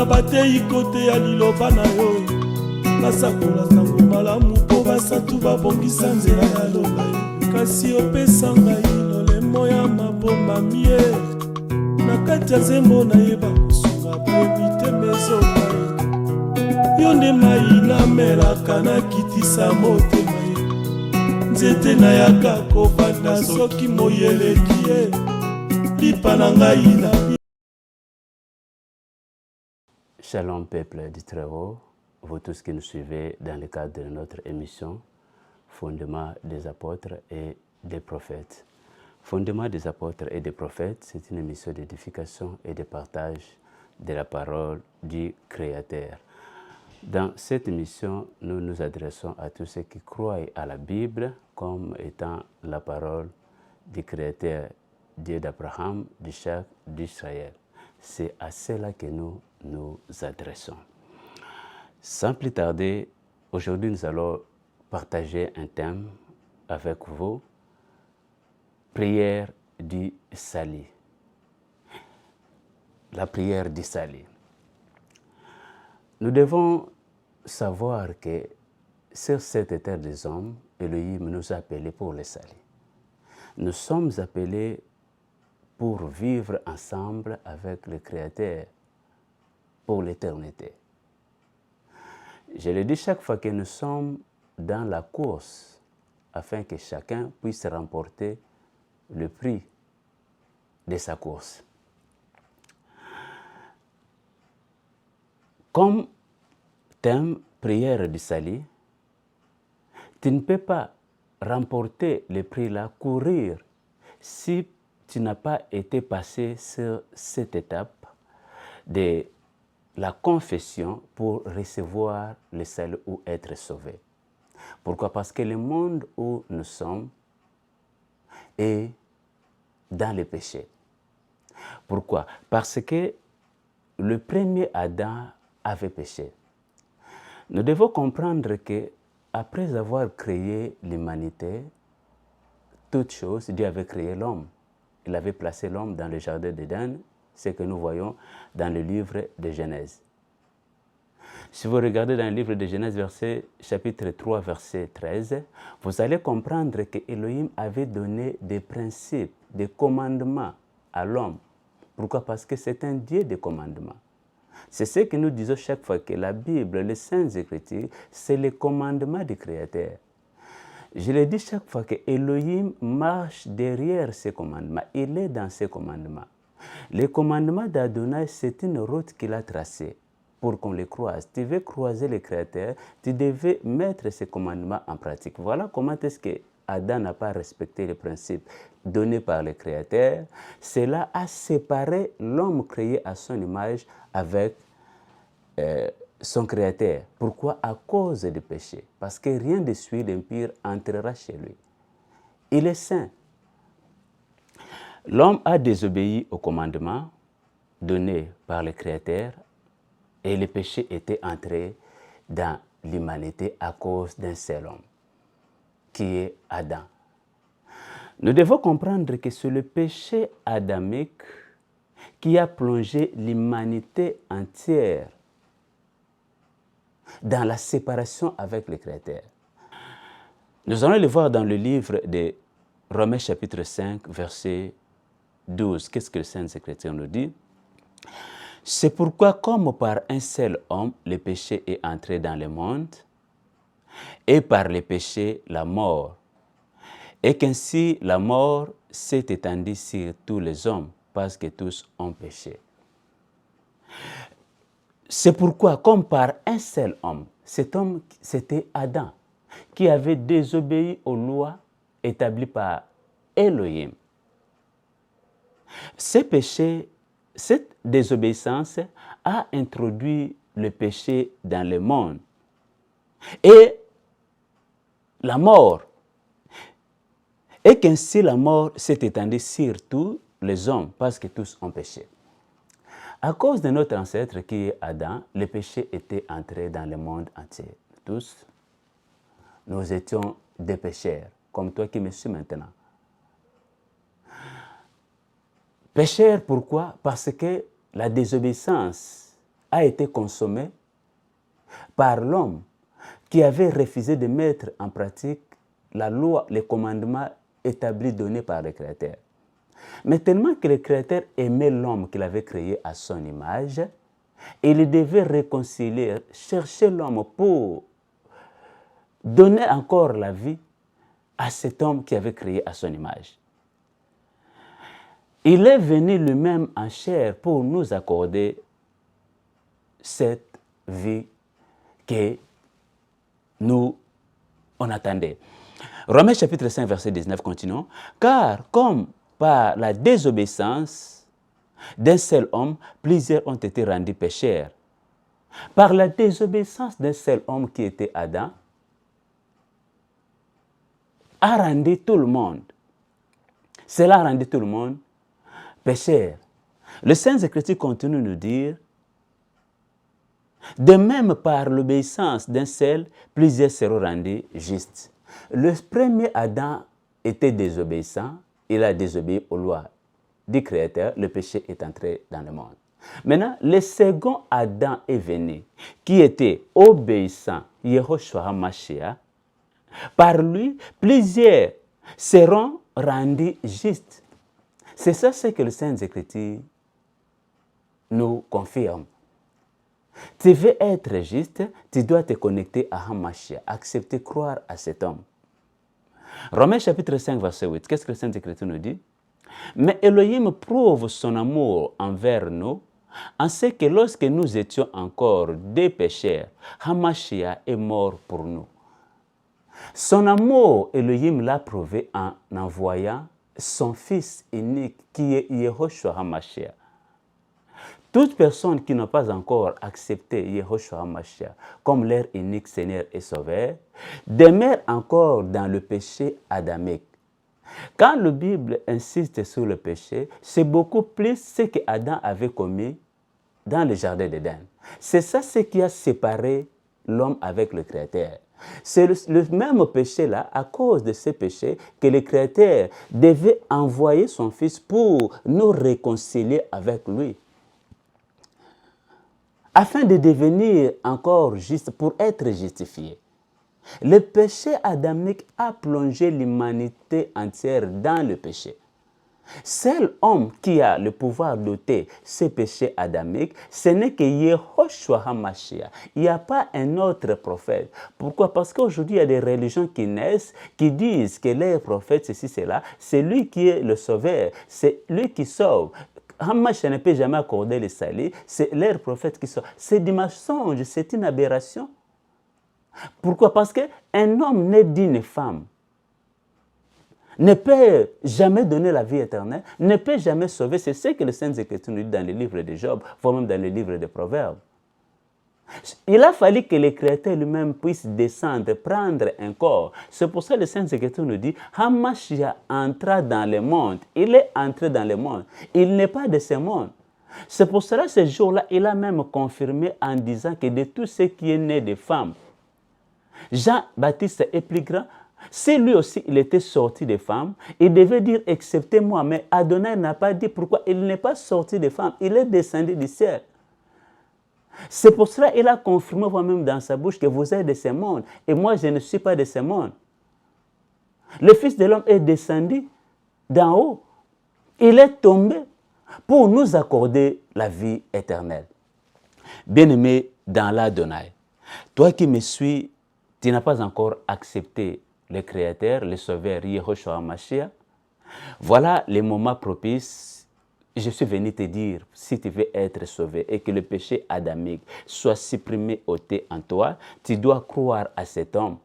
bana batei kote ya liloba na yo basakola sango malamu mpo basatu babongisa nzela ya loba yo kasi opesa ngai lolemo ya maboma mie na kati ya nzembo nayeba kosunga boyebi te mezoba yo nde mai namelaka nakitisa motema ye nzete nayaka kobanda soki moyeleki ye lipa na ngai na. Shalom peuple du Très-Haut, vous tous qui nous suivez dans le cadre de notre émission Fondement des apôtres et des prophètes. Fondement des apôtres et des prophètes, c'est une émission d'édification et de partage de la parole du Créateur. Dans cette émission, nous nous adressons à tous ceux qui croient à la Bible comme étant la parole du Créateur, Dieu d'Abraham, d'Isaac, d'Israël. C'est à cela que nous nous adressons. Sans plus tarder, aujourd'hui nous allons partager un thème avec vous, prière du salut. La prière du salut. Nous devons savoir que sur cette terre des hommes, Elohim nous a appelés pour le salut. Nous sommes appelés pour vivre ensemble avec le Créateur pour l'éternité. Je le dis chaque fois que nous sommes dans la course afin que chacun puisse remporter le prix de sa course. Comme thème prière du salut, tu ne peux pas remporter le prix là, courir, si tu n'as pas été passé sur cette étape de la confession pour recevoir le salut ou être sauvé. Pourquoi? Parce que le monde où nous sommes est dans le péché. Pourquoi? Parce que le premier Adam avait péché. Nous devons comprendre que après avoir créé l'humanité, toute chose, Dieu avait créé l'homme. Il avait placé l'homme dans le jardin d'Éden, ce que nous voyons dans le livre de Genèse. Si vous regardez dans le livre de Genèse, chapitre 3, verset 13, vous allez comprendre que Elohim avait donné des principes, des commandements à l'homme. Pourquoi? Parce que c'est un Dieu de commandements. C'est ce que nous disons chaque fois que la Bible, les Saintes Écritures, c'est le commandement du Créateur. Je le dis chaque fois que Elohim marche derrière ces commandements. Il est dans ces commandements. Les commandements d'Adonai, c'est une route qu'il a tracée pour qu'on les croise. Tu veux croiser le Créateur, tu devais mettre ces commandements en pratique. Voilà comment est-ce que Adam n'a pas respecté les principes donnés par le Créateur. Cela a séparé l'homme créé à son image avec son Créateur. Pourquoi? À cause du péché. Parce que rien de celui d'impur entrera chez lui. Il est saint. L'homme a désobéi au commandement donné par le Créateur et le péché était entré dans l'humanité à cause d'un seul homme, qui est Adam. Nous devons comprendre que c'est le péché adamique qui a plongé l'humanité entière dans la séparation avec le Créateur. Nous allons le voir dans le livre de Romains chapitre 5, verset 12. Qu'est-ce que le Saint-Écriture nous dit? C'est pourquoi, comme par un seul homme, le péché est entré dans le monde, et par le péché, la mort, et qu'ainsi la mort s'est étendue sur tous les hommes, parce que tous ont péché. C'est pourquoi, comme par un seul homme, cet homme, c'était Adam, qui avait désobéi aux lois établies par Elohim. Ce péché, cette désobéissance a introduit le péché dans le monde et la mort, et qu'ainsi la mort s'est étendue sur tous les hommes, parce que tous ont péché. À cause de notre ancêtre qui est Adam, le péché était entré dans le monde entier. Tous, nous étions des pécheurs, comme toi qui me suis maintenant. Pécheurs, pourquoi? Parce que la désobéissance a été consommée par l'homme qui avait refusé de mettre en pratique la loi, les commandements établis, donnés par le Créateur. Mais tellement que le Créateur aimait l'homme qu'il avait créé à son image, il devait réconcilier, chercher l'homme pour donner encore la vie à cet homme qui avait créé à son image. Il est venu lui-même en chair pour nous accorder cette vie que nous, on attendait. Romains chapitre 5, verset 19, continuons. Car comme par la désobéissance d'un seul homme, plusieurs ont été rendus pécheurs. Par la désobéissance d'un seul homme qui était Adam, a rendu tout le monde. Cela a rendu tout le monde pécheur. Le Saint-Écriture continue de nous dire, de même par l'obéissance d'un seul, plusieurs seront rendus justes. Le premier Adam était désobéissant, il a désobéi aux lois du Créateur, le péché est entré dans le monde. Maintenant, le second Adam est venu, qui était obéissant, Yehoshua HaMashiach. Par lui, plusieurs seront rendus justes. C'est ça ce que le Saint-Écriture nous confirme. Tu veux être juste, tu dois te connecter à HaMashiach, accepter, croire à cet homme. Romains chapitre 5, verset 8, qu'est-ce que le Saint-Écriture nous dit? Mais Elohim prouve son amour envers nous, en ce que lorsque nous étions encore des pécheurs, HaMashiach est mort pour nous. Son amour, Elohim l'a prouvé en envoyant son Fils unique, qui est Yehoshua HaMashiach. Toute personne qui n'a pas encore accepté Yehoshua HaMashiach comme leur unique Seigneur et Sauveur demeure encore dans le péché adamique. Quand la Bible insiste sur le péché, c'est beaucoup plus ce que Adam avait commis dans le jardin d'Éden. C'est ça ce qui a séparé l'homme avec le Créateur. C'est le même péché-là, à cause de ce péché, que le Créateur devait envoyer son Fils pour nous réconcilier avec lui. Afin de devenir encore juste, pour être justifié. Le péché adamique a plongé l'humanité entière dans le péché. Seul homme qui a le pouvoir d'ôter ce péché adamique, ce n'est que Yehoshua HaMashiach. Il n'y a pas un autre prophète. Pourquoi? Parce qu'aujourd'hui, il y a des religions qui naissent, qui disent que leur prophète, ceci, cela, c'est lui qui est le sauveur, c'est lui qui sauve. HaMashiach ne peut jamais accorder le salut, c'est leur prophète qui sauve. C'est du mensonge, c'est une aberration. Pourquoi? Parce qu'un homme né d'une femme ne peut jamais donner la vie éternelle, ne peut jamais sauver. C'est ce que le Saint-Écriture nous dit dans le livre de Job, voire même dans le livre des Proverbes. Il a fallu que le Créateur lui-même puisse descendre, prendre un corps. C'est pour ça que le Saint-Écriture nous dit, HaMashiach entra dans le monde. Il est entré dans le monde. Il n'est pas de ce monde. C'est pour cela, ce jour-là, il a même confirmé en disant que de tout ce qui est né de femmes, Jean-Baptiste est plus grand. Si lui aussi, il était sorti des femmes, il devait dire, excepté moi. Mais Adonai n'a pas dit pourquoi il n'est pas sorti des femmes. Il est descendu du ciel. C'est pour cela qu'il a confirmé moi-même dans sa bouche que vous êtes de ce monde. Et moi, je ne suis pas de ce monde. Le Fils de l'homme est descendu d'en haut. Il est tombé pour nous accorder la vie éternelle. Bien-aimé dans l'Adonai, toi qui me suis, tu n'as pas encore accepté le Créateur, le Sauveur, Yehoshua HaMashiach. Voilà les moments propices. Je suis venu te dire, si tu veux être sauvé et que le péché adamique soit supprimé, ôté en toi, tu dois croire à cet homme.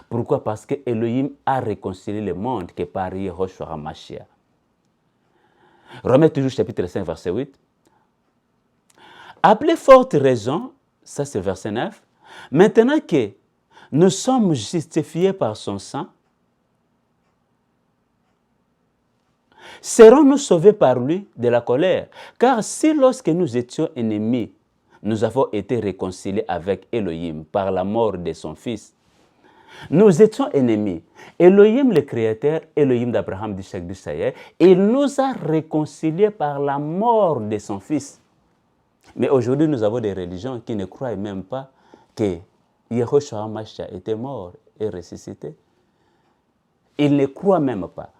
Pourquoi? Parce que Elohim a réconcilié le monde que par Yehoshua HaMashiach. Romains toujours chapitre 5, verset 8. Appelez forte raison, ça c'est verset 9, maintenant que nous sommes justifiés par son sang, serons-nous sauvés par lui de la colère? Car si lorsque nous étions ennemis, nous avons été réconciliés avec Elohim par la mort de son Fils. Nous étions ennemis. Elohim le Créateur, Elohim d'Abraham, d'Isaac, d'Israël, il nous a réconciliés par la mort de son Fils. Mais aujourd'hui, nous avons des religions qui ne croient même pas que Yehoshua HaMashiach était mort et ressuscité. Ils ne croient même pas.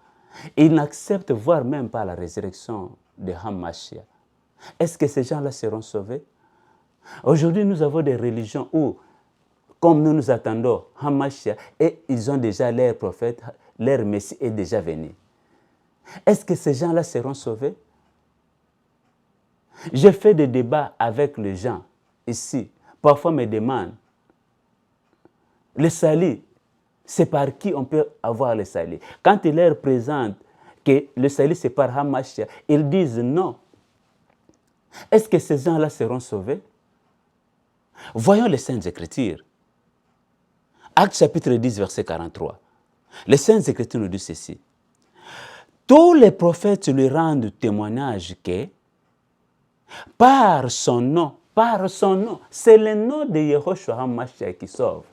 Ils n'acceptent voire même pas la résurrection de HaMashiach. Est-ce que ces gens-là seront sauvés? Aujourd'hui, nous avons des religions où, comme nous nous attendons, HaMashiach, et ils ont déjà leur prophète, leur Messie est déjà venu. Est-ce que ces gens-là seront sauvés? J'ai fait des débats avec les gens ici. Parfois, me demandent, le salut, c'est par qui on peut avoir le salut? Quand ils leur présentent que le salut c'est par HaMashiach, ils disent non. Est-ce que ces gens-là seront sauvés? Voyons les Saintes Écritures. Actes chapitre 10, verset 43. Les Saintes Écritures nous disent ceci. Tous les prophètes lui rendent témoignage que par son nom, c'est le nom de Yehoshua HaMashiach qui sauve.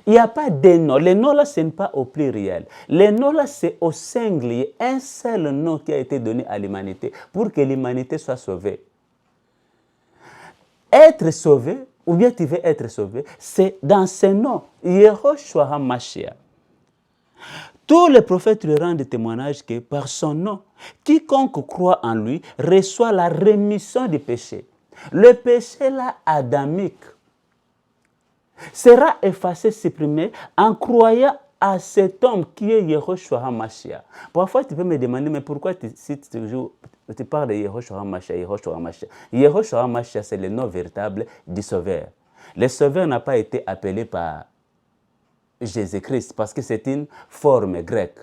Il n'y a pas de nom. Les noms là, ce n'est pas au pluriel. Les noms là, c'est au singulier. Un seul nom qui a été donné à l'humanité pour que l'humanité soit sauvée. Être sauvé, ou bien tu veux être sauvé, c'est dans ce nom, Yehoshua HaMashiach. Tous les prophètes lui rendent témoignage que par son nom, quiconque croit en lui reçoit la rémission du péché. Le péché là, adamique, sera effacé, supprimé en croyant à cet homme qui est Yehoshua HaMashiach. Parfois, tu peux me demander, mais pourquoi tu cites toujours, tu parles de Yehoshua HaMashiach, Yehoshua HaMashiach. Yehoshua HaMashiach, c'est le nom véritable du Sauveur. Le Sauveur n'a pas été appelé par Jésus-Christ parce que c'est une forme grecque.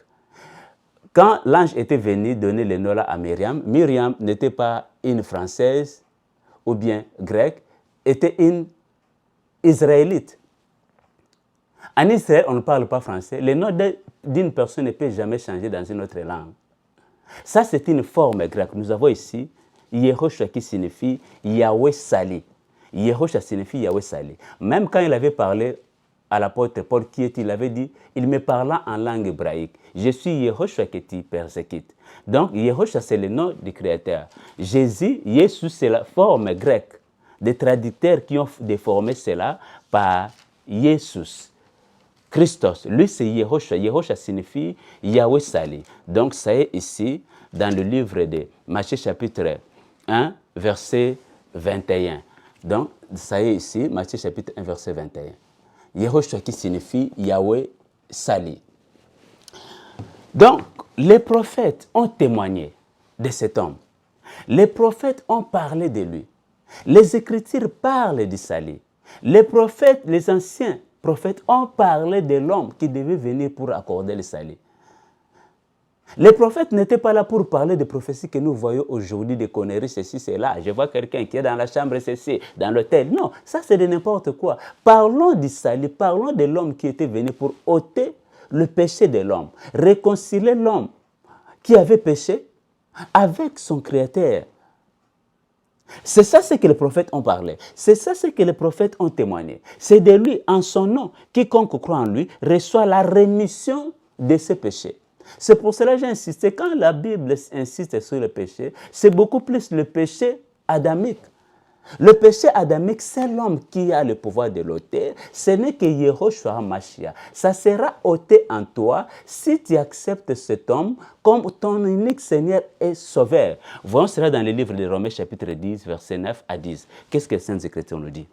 Quand l'ange était venu donner le nom là à Myriam, Myriam n'était pas une Française ou bien grecque, était une Israélite. En Israël, on ne parle pas français. Le nom d'une personne ne peut jamais changer dans une autre langue. Ça, c'est une forme grecque. Nous avons ici Yehoshua qui signifie Yahweh Sali. Yehoshua signifie Yahweh Sali. Même quand il avait parlé à l'apôtre Paul, il avait dit, il me parla en langue hébraïque. Je suis Yehoshua que tu persécutes. Donc, Yehoshua, c'est le nom du Créateur. Jésus, Jésus, c'est la forme grecque. Des traducteurs qui ont déformé cela par Jésus. Christos, lui c'est Yehoshua. Yehoshua signifie Yahweh Sali. Donc ça est ici dans le livre de Matthieu chapitre 1, verset 21. Donc ça est ici, Matthieu chapitre 1, verset 21. Yehoshua qui signifie Yahweh Sali. Donc les prophètes ont témoigné de cet homme. Les prophètes ont parlé de lui. Les Écritures parlent du salut. Les prophètes, les anciens prophètes ont parlé de l'homme qui devait venir pour accorder le salut. Les prophètes n'étaient pas là pour parler des prophéties que nous voyons aujourd'hui, des conneries, ceci, cela. Je vois quelqu'un qui est dans la chambre, ceci, dans l'hôtel. Non, ça c'est de n'importe quoi. Parlons du salut, parlons de l'homme qui était venu pour ôter le péché de l'homme, réconcilier l'homme qui avait péché avec son Créateur. C'est ça ce que les prophètes ont parlé. C'est ça ce que les prophètes ont témoigné. C'est de lui, en son nom, quiconque croit en lui, reçoit la rémission de ses péchés. C'est pour cela que j'ai insisté. Quand la Bible insiste sur le péché, c'est beaucoup plus le péché adamique. Le péché adamique, c'est l'homme qui a le pouvoir de l'ôter. Ce n'est que Yehoshua HaMashiach. Ça sera ôté en toi si tu acceptes cet homme comme ton unique Seigneur et Sauveur. Voyons cela dans le livre de Romains chapitre 10, verset 9 à 10. Qu'est-ce que les Saintes Écritures nous disent?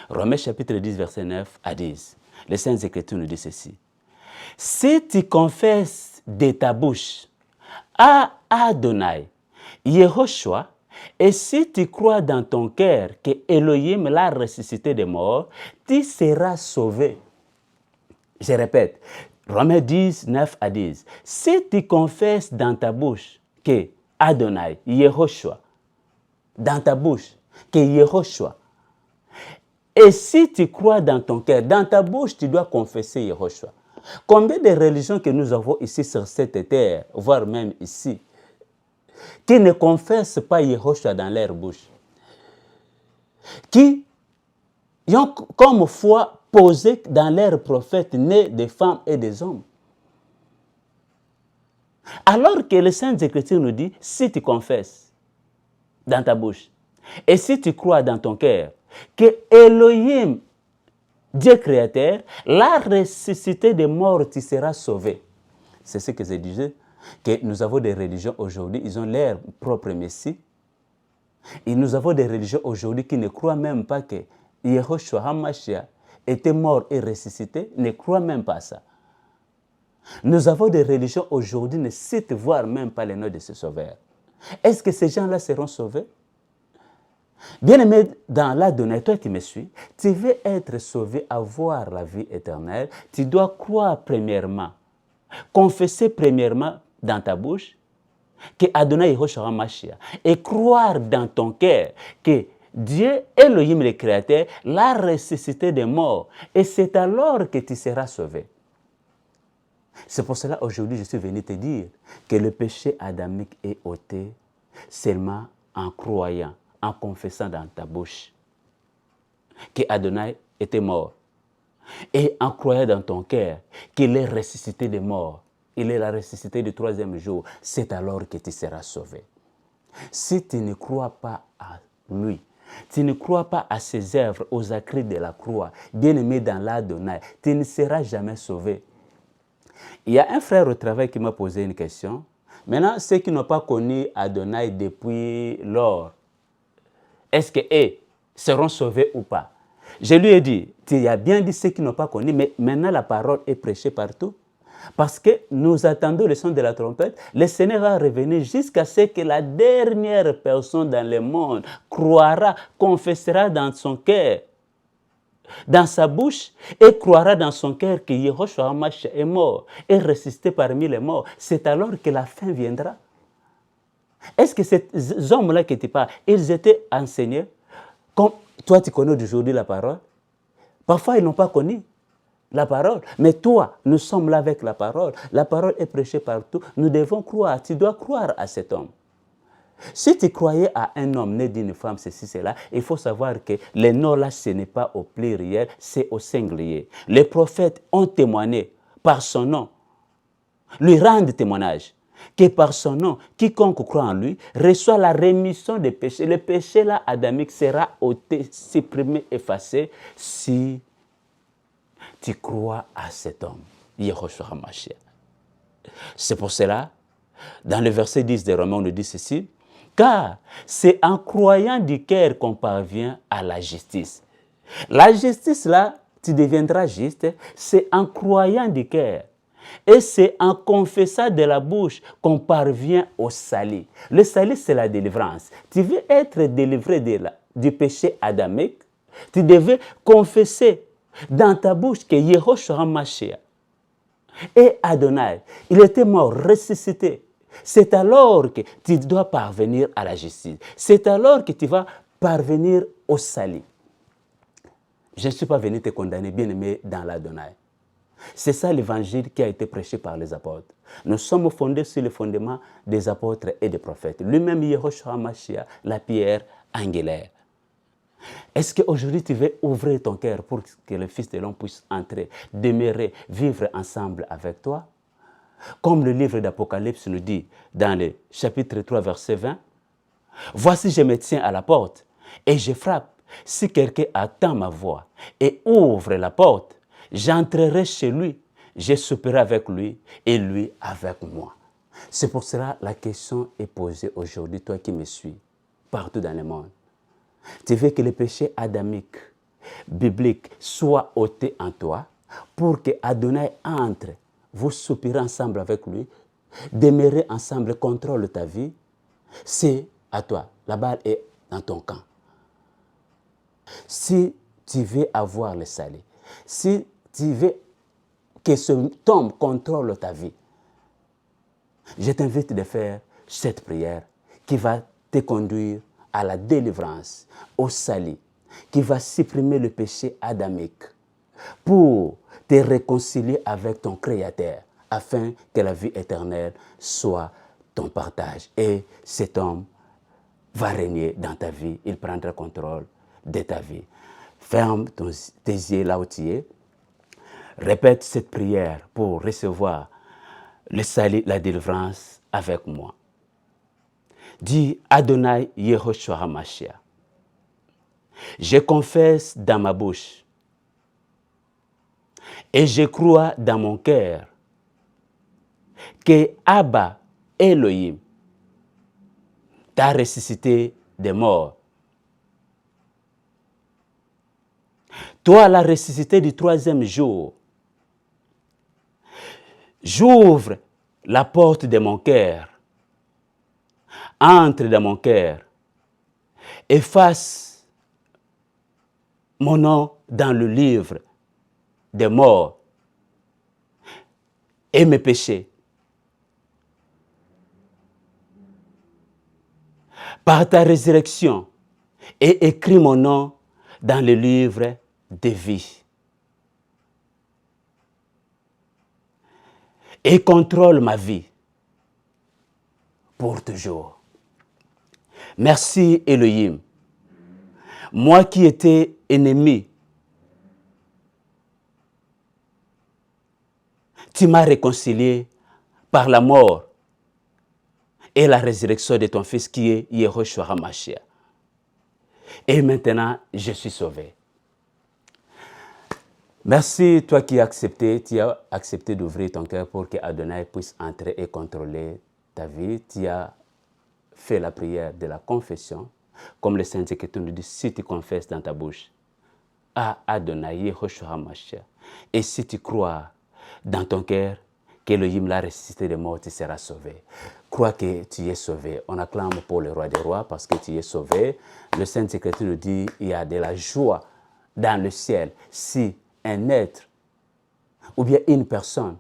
Romains chapitre 10, verset 9 à 10. Les Saintes Écritures nous disent ceci. Si tu confesses de ta bouche à Adonai, Yehoshua, et si tu crois dans ton cœur que Elohim l'a ressuscité des morts, tu seras sauvé. Je répète, Romains 10, 9 à 10. Si tu confesses dans ta bouche que Adonai, Yehoshua, dans ta bouche, que Yehoshua, et si tu crois dans ton cœur, dans ta bouche, tu dois confesser Yehoshua. Combien de religions que nous avons ici sur cette terre, voire même ici, qui ne confessent pas Yehoshua dans leur bouche, qui ont comme foi posé dans leurs prophètes nés des femmes et des hommes. Alors que les Saintes Écritures nous disent, si tu confesses dans ta bouche, Et si tu crois dans ton cœur que Elohim, Dieu créateur, l'a ressuscité des morts, tu seras sauvé. C'est ce que je disais, que nous avons des religions aujourd'hui, ils ont leur propre Messie. Et nous avons des religions aujourd'hui qui ne croient même pas que Yehoshua HaMashiach était mort et ressuscité, ne croient même pas ça. Nous avons des religions aujourd'hui qui ne citent voire même pas les noms de ce sauveur. Est-ce que ces gens-là seront sauvés? Bien-aimé dans l'Adonai, toi qui me suis, tu veux être sauvé, avoir la vie éternelle, tu dois croire premièrement, confesser premièrement dans ta bouche que Adonai Yehoshua HaMashiach et croire dans ton cœur que Dieu, Elohim le Créateur, l'a ressuscité des morts et c'est alors que tu seras sauvé. C'est pour cela aujourd'hui je suis venu te dire que le péché adamique est ôté seulement en croyant, en confessant dans ta bouche que Adonai était mort et en croyant dans ton cœur qu'il est ressuscité des morts. Il est la ressuscité du troisième jour. C'est alors que tu seras sauvé. Si tu ne crois pas à lui, tu ne crois pas à ses œuvres, aux écrits de la croix, bien-aimé dans l'Adonai, tu ne seras jamais sauvé. Il y a un frère au travail qui m'a posé une question. Maintenant, ceux qui n'ont pas connu Adonai depuis lors, est-ce qu'eux seront sauvés ou pas? Je lui ai dit, tu as bien dit ceux qui n'ont pas connu, mais maintenant la parole est prêchée partout. Parce que nous attendons le son de la trompette, le Seigneur va revenir jusqu'à ce que la dernière personne dans le monde croira, confessera dans son cœur, dans sa bouche, et croira dans son cœur que Yehoshua HaMashiach est mort, est ressuscité parmi les morts. C'est alors que la fin viendra. Est-ce que ces hommes-là que tu parles, ils étaient enseignés comme toi tu connais aujourd'hui la parole? Parfois ils n'ont pas connu la parole. Mais toi, nous sommes là avec la parole. La parole est prêchée partout. Nous devons croire. Tu dois croire à cet homme. Si tu croyais à un homme né d'une femme, ceci, cela, il faut savoir que le nom là, ce n'est pas au pluriel, c'est au singulier. Les prophètes ont témoigné par son nom, lui rendent témoignage que par son nom, quiconque croit en lui reçoit la rémission des péchés. Le péché là, adamique, sera ôté, supprimé, effacé si tu crois à cet homme, Yehoshua HaMashiach. C'est pour cela, dans le verset 10 de Romains, on nous dit ceci, car c'est en croyant du cœur qu'on parvient à la justice. La justice là, tu deviendras juste, c'est en croyant du cœur. Et c'est en confessant de la bouche qu'on parvient au salut. Le salut, c'est la délivrance. Tu veux être délivré du péché adamique, tu devais confesser dans ta bouche que Yehoshua HaMashiach est Adonai. Il était mort, ressuscité. C'est alors que tu dois parvenir à la justice. C'est alors que tu vas parvenir au salut. Je ne suis pas venu te condamner, bien-aimé, dans l'Adonai. C'est ça l'évangile qui a été prêché par les apôtres. Nous sommes fondés sur le fondement des apôtres et des prophètes. Lui-même, Yehoshua HaMashiach, la pierre angulaire. Est-ce qu'aujourd'hui tu veux ouvrir ton cœur pour que le Fils de l'homme puisse entrer, demeurer, vivre ensemble avec toi? Comme le livre d'Apocalypse nous dit dans le chapitre 3, verset 20, « Voici, je me tiens à la porte et je frappe. Si quelqu'un attend ma voix et ouvre la porte, j'entrerai chez lui, je souperai avec lui et lui avec moi. » C'est pour cela que la question est posée aujourd'hui, toi qui me suis, partout dans le monde. Tu veux que le péché adamique, biblique, soit ôté en toi pour que Adonai entre, vous soupirez ensemble avec lui, demeurez ensemble, contrôle ta vie. C'est à toi. La balle est dans ton camp. Si tu veux avoir le salut, si tu veux que ce homme contrôle ta vie, je t'invite de faire cette prière qui va te conduire à la délivrance, au salut, qui va supprimer le péché adamique pour te réconcilier avec ton Créateur, afin que la vie éternelle soit ton partage. Et cet homme va régner dans ta vie, il prendra contrôle de ta vie. Ferme tes yeux là où tu es. Répète cette prière pour recevoir le salut, la délivrance avec moi. Dis Adonai Yehoshua HaMashiach. Je confesse dans ma bouche et je crois dans mon cœur que Abba Elohim t'a ressuscité des morts. Toi, la ressuscité du 3e jour, j'ouvre la porte de mon cœur, entre dans mon cœur, efface mon nom dans le livre des morts et mes péchés. Par ta résurrection, et écris mon nom dans le livre de vie. Et contrôle ma vie pour toujours. Merci Elohim. Moi qui étais ennemi, tu m'as réconcilié par la mort et la résurrection de ton Fils qui est Yehoshua HaMashiach. Et maintenant, je suis sauvé. Merci, toi qui as accepté d'ouvrir ton cœur pour que Adonai puisse entrer et contrôler ta vie. Tu as fait la prière de la confession, comme le Saint Écriture nous dit, si tu confesses dans ta bouche à Adonai, Yehoshua HaMashiach, et si tu crois dans ton cœur qu'Elohim l'a ressuscité des morts, tu seras sauvé. Crois que tu es sauvé. On acclame pour le roi des rois parce que tu es sauvé. Le Saint Écriture nous dit il y a de la joie dans le ciel si un être ou bien une personne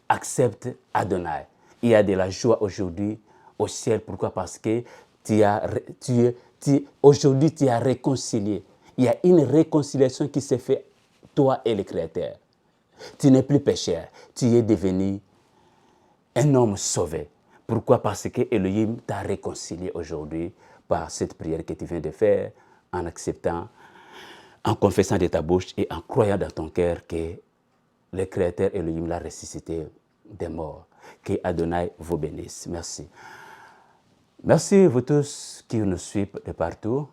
accepte Adonai. Il y a de la joie aujourd'hui au ciel. Pourquoi? Parce que aujourd'hui tu as réconcilié. Il y a une réconciliation qui s'est faite, toi et le Créateur. Tu n'es plus pécheur, tu es devenu un homme sauvé. Pourquoi? Parce que Elohim t'a réconcilié aujourd'hui par cette prière que tu viens de faire, en acceptant, en confessant de ta bouche et en croyant dans ton cœur que le Créateur Elohim l'a ressuscité des morts. Que Adonai vous bénisse. Merci. Merci vous tous qui nous suivent de partout.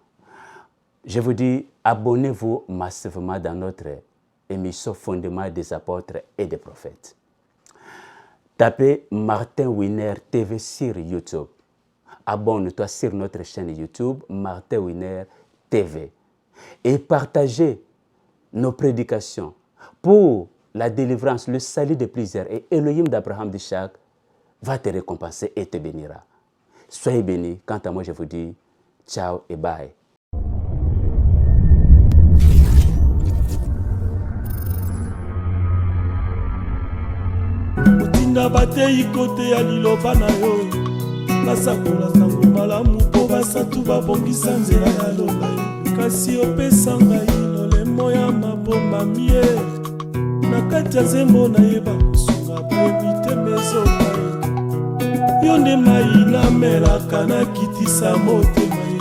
Je vous dis, abonnez-vous massivement dans notre émission Fondement des apôtres et des prophètes. Tapez Martin Winer TV sur YouTube. Abonne-toi sur notre chaîne YouTube Martin Winer TV. Et partagez nos prédications pour la délivrance, le salut de plusieurs. Et Elohim d'Abraham d'Isaac va te récompenser et te bénira. Soyez bénis. Quant à moi, je vous dis ciao et bye. Otinda batei kote ya liloba na yo basakola sango malamu mpo basatu babongisa nzela ya loba yo kasi opesa ngai lolemo ya maboma mie na kati ya nzembo nayeba kosunga boyebi te mezoba yo nde mai namelaka nakitisa motema ye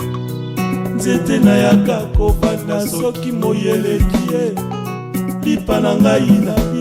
nzete nayaka kobanda soki moyeleki ye lipa na ngai na